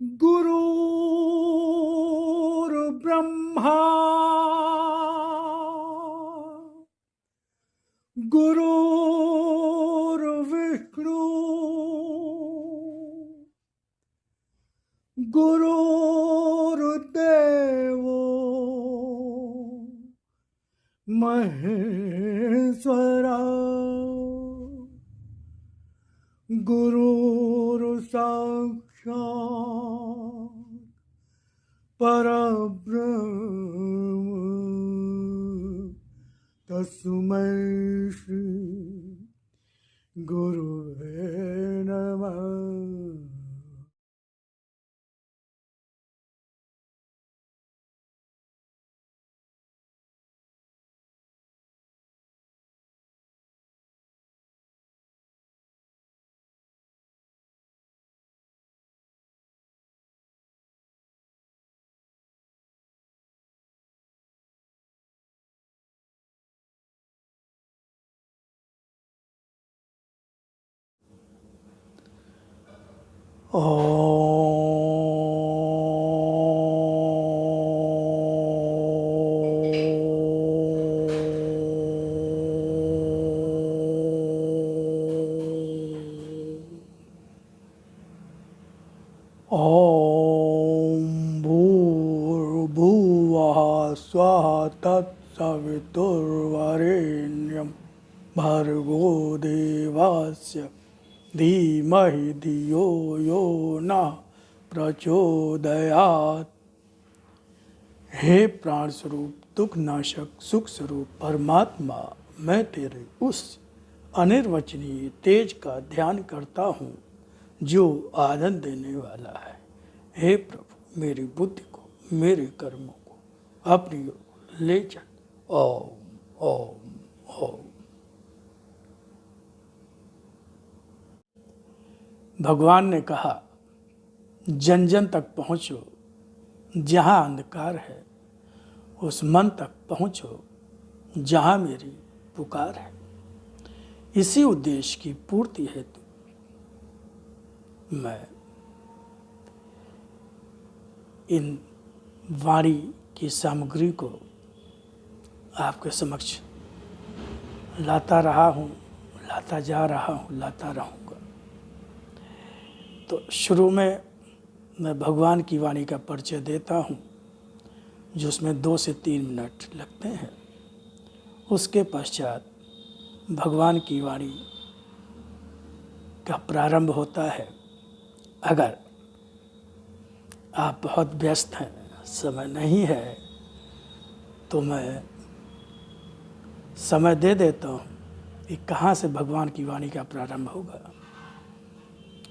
गुरुर्ब्रह्मा गुरुर्विष्णु गुरुर्देवो महेश्वरा गुरुर्साक्षात् परब्रह्म तस्मै श्री गुरुवे नमः। ॐ भूर्भुवः स्वः तत्सवितुर्वरेण्यं भर्गो देवस्य धीमहि धियो यो नः प्रचोदयात्। हे प्राण स्वरूप, दुख नाशक, सुख स्वरूप परमात्मा, मैं तेरे उस अनिर्वचनीय तेज का ध्यान करता हूँ जो आनंद देने वाला है। हे प्रभु, मेरी बुद्धि को, मेरे कर्मों को अपनी ओर ले चल। ओम ओम ओम। भगवान ने कहा, जन जन तक पहुँचो, जहाँ अंधकार है उस मन तक पहुँचो जहाँ मेरी पुकार है। इसी उद्देश्य की पूर्ति हेतु मैं इन वाणी की सामग्री को आपके समक्ष लाता रहा हूँ, लाता जा रहा हूँ, लाता रहूँगा। तो शुरू में मैं भगवान की वाणी का परिचय देता हूँ, जिसमें 2 से 3 मिनट लगते हैं। उसके पश्चात भगवान की वाणी का प्रारंभ होता है। अगर आप बहुत व्यस्त हैं, समय नहीं है, तो मैं समय दे देता हूँ कि कहाँ से भगवान की वाणी का प्रारंभ होगा।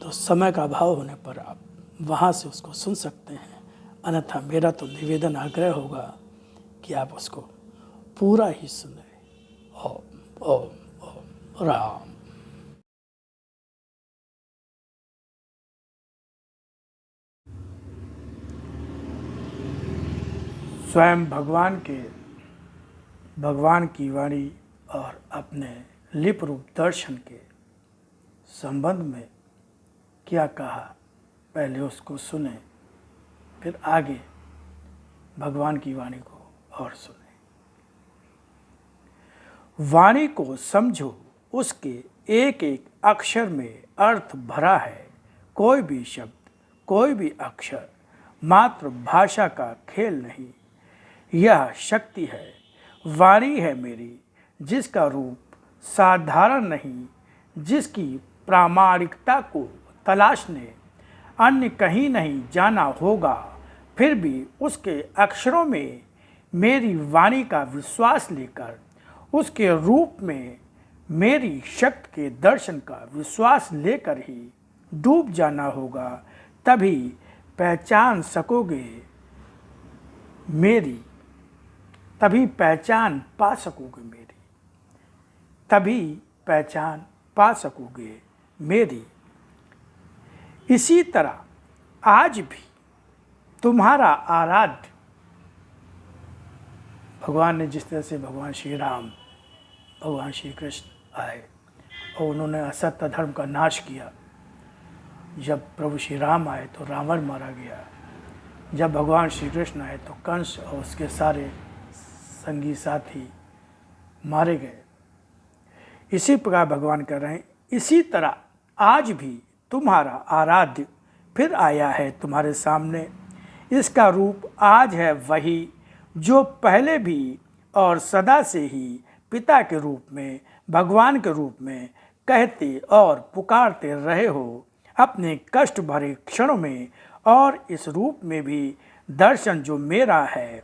तो समय का अभाव होने पर आप वहाँ से उसको सुन सकते हैं, अन्यथा मेरा तो निवेदन आग्रह होगा कि आप उसको पूरा ही सुने। ओम ओम ओम राम। स्वयं भगवान की वाणी और अपने लिप रूप दर्शन के संबंध में क्या कहा, पहले उसको सुने, फिर आगे भगवान की वाणी को और सुने। वाणी को समझो, उसके एक एक अक्षर में अर्थ भरा है। कोई भी शब्द, कोई भी अक्षर मात्र भाषा का खेल नहीं, यह शक्ति है। वाणी है मेरी, जिसका रूप साधारण नहीं, जिसकी प्रामाणिकता को तलाशने अन्य कहीं नहीं जाना होगा, फिर भी उसके अक्षरों में मेरी वाणी का विश्वास लेकर, उसके रूप में मेरी शक्ति के दर्शन का विश्वास लेकर ही डूब जाना होगा। तभी पहचान सकोगे मेरी, तभी पहचान पा सकोगे मेरी, तभी पहचान पा सकोगे मेरी। इसी तरह आज भी तुम्हारा आराध्य भगवान ने, जिस तरह से भगवान श्री राम, भगवान श्री कृष्ण आए और उन्होंने असत्य धर्म का नाश किया, जब प्रभु श्री राम आए तो रावण मारा गया, जब भगवान श्री कृष्ण आए तो कंस और उसके सारे संगी साथी मारे गए। इसी प्रकार भगवान कह रहे हैं, इसी तरह आज भी तुम्हारा आराध्य फिर आया है तुम्हारे सामने। इसका रूप आज है वही जो पहले भी और सदा से ही पिता के रूप में, भगवान के रूप में कहते और पुकारते रहे हो अपने कष्ट भरे क्षणों में। और इस रूप में भी दर्शन जो मेरा है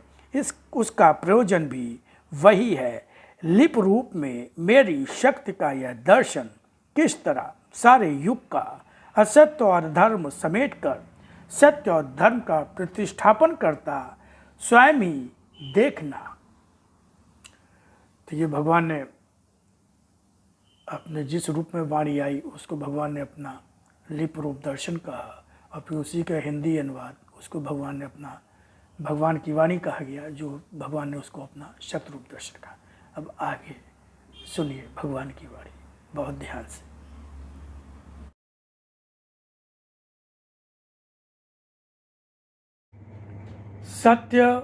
उसका प्रयोजन भी वही है। लिप रूप में मेरी शक्ति का यह दर्शन किस तरह सारे युग का असत्य और धर्म समेटकर सत्य और धर्म का प्रतिष्ठापन करता, स्वयं ही देखना। तो ये भगवान ने अपने जिस रूप में वाणी आई उसको भगवान ने अपना लिप रूप दर्शन कहा, और फिर उसी का हिंदी अनुवाद उसको भगवान ने अपना भगवान की वाणी कहा गया, जो भगवान ने उसको अपना शत रूप दर्शन कहा। अब आगे सुनिए भगवान की वाणी बहुत ध्यान से। सत्य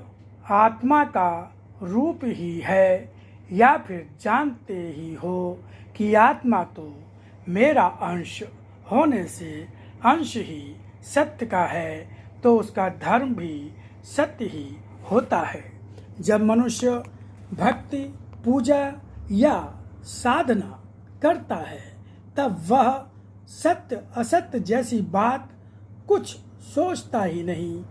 आत्मा का रूप ही है, या फिर जानते ही हो कि आत्मा तो मेरा अंश होने से अंश ही सत्य का है, तो उसका धर्म भी सत्य ही होता है। जब मनुष्य भक्ति, पूजा या साधना करता है तब वह सत्य असत्य जैसी बात कुछ सोचता ही नहीं।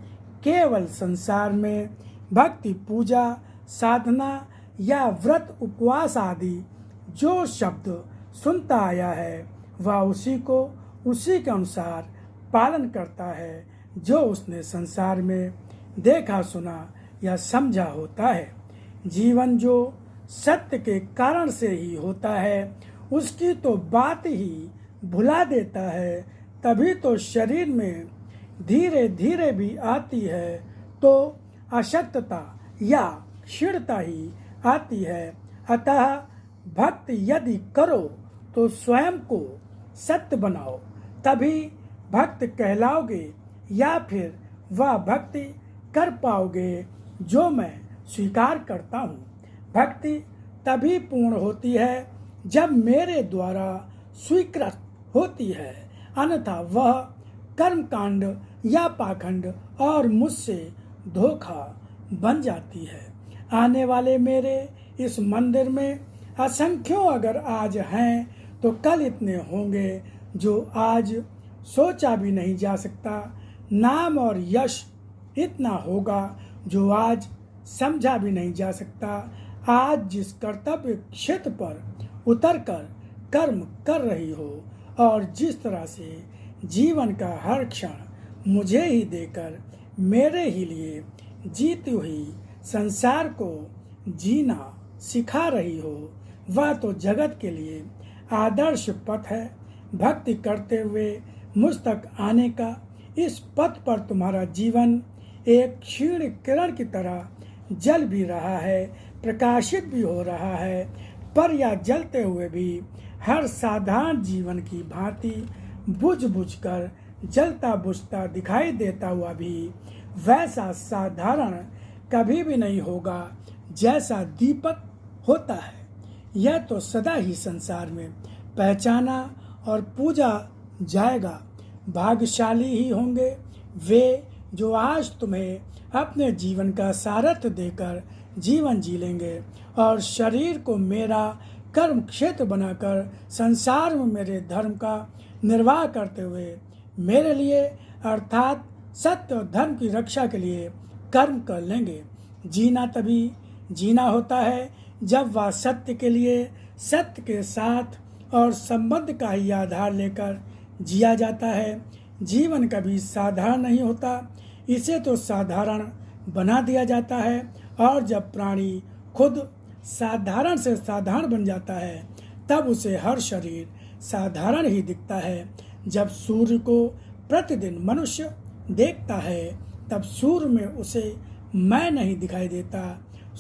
केवल संसार में भक्ति, पूजा, साधना या व्रत, उपवास आदि जो शब्द सुनता आया है वह उसी को उसी के अनुसार पालन करता है जो उसने संसार में देखा, सुना या समझा होता है। जीवन जो सत्य के कारण से ही होता है उसकी तो बात ही भुला देता है। तभी तो शरीर में धीरे धीरे भी आती है तो अशक्तता या क्षीणता ही आती है। अतः भक्ति यदि करो तो स्वयं को सत्य बनाओ, तभी भक्त कहलाओगे, या फिर वह भक्ति कर पाओगे जो मैं स्वीकार करता हूँ। भक्ति तभी पूर्ण होती है जब मेरे द्वारा स्वीकृत होती है, अन्यथा वह कर्मकांड या पाखंड और मुझसे धोखा बन जाती है। आने वाले मेरे इस मंदिर में असंख्यों अगर आज हैं तो कल इतने होंगे जो आज सोचा भी नहीं जा सकता। नाम और यश इतना होगा जो आज समझा भी नहीं जा सकता। आज जिस कर्तव्य क्षेत्र पर उतरकर कर्म कर रही हो और जिस तरह से जीवन का हर क्षण मुझे ही देकर मेरे ही लिए जीती हुई संसार को जीना सिखा रही हो, वह तो जगत के लिए आदर्श पथ है। भक्ति करते हुए मुझ तक आने का इस पथ पर तुम्हारा जीवन एक क्षीण किरण की तरह जल भी रहा है, प्रकाशित भी हो रहा है, पर यह जलते हुए भी हर साधारण जीवन की भांति बुझ बुझ कर जलता बुझता दिखाई देता हुआ भी वैसा साधारण कभी भी नहीं होगा जैसा दीपक होता है। यह तो सदा ही संसार में पहचाना और पूजा जाएगा। भाग्यशाली ही होंगे वे जो आज तुम्हें अपने जीवन का सारथ्य देकर जीवन जी लेंगे और शरीर को मेरा कर्म क्षेत्र बनाकर संसार में मेरे धर्म का निर्वाह करते हुए मेरे लिए अर्थात सत्य और धर्म की रक्षा के लिए कर्म कर लेंगे। जीना तभी जीना होता है जब वह सत्य के लिए सत्य के साथ और संबंध का ही आधार लेकर जिया जाता है। जीवन कभी साधारण नहीं होता, इसे तो साधारण बना दिया जाता है। और जब प्राणी खुद साधारण से साधारण बन जाता है तब उसे हर शरीर साधारण ही दिखता है। जब सूर्य को प्रतिदिन मनुष्य देखता है तब सूर्य में उसे मैं नहीं दिखाई देता,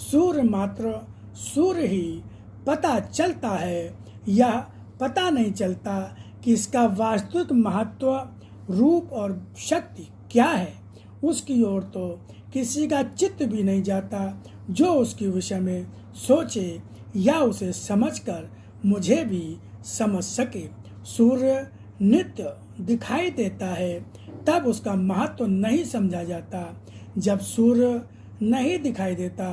सूर्य मात्र सूर्य ही पता चलता है। यह पता नहीं चलता कि इसका वास्तविक महत्व रूप और शक्ति क्या है उसकी ओर तो किसी का चित्त भी नहीं जाता जो उसके विषय में सोचे या उसे समझकर मुझे भी समझ सके। सूर्य नित्य दिखाई देता है तब उसका महत्व नहीं समझा जाता। जब सूर्य नहीं दिखाई देता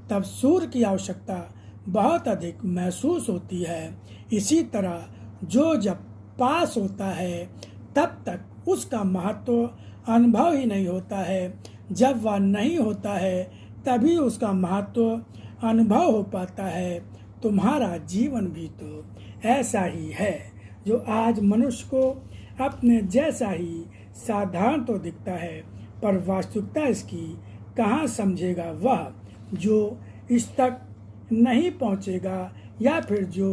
तब सूर्य की आवश्यकता बहुत अधिक महसूस होती है। इसी तरह जो जब पास होता है तब तक उसका महत्व अनुभव ही नहीं होता है। जब वह नहीं होता है तभी उसका महत्व अनुभव हो पाता है। तुम्हारा जीवन भी तो ऐसा ही है जो आज मनुष्य को अपने जैसा ही साधारण तो दिखता है पर वास्तविकता इसकी कहाँ समझेगा वह जो इस तक नहीं पहुँचेगा या फिर जो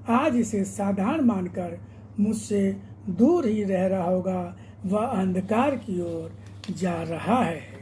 आज इसे साधारण मानकर मुझसे दूर ही रह रहा होगा वह अंधकार की ओर जा रहा है।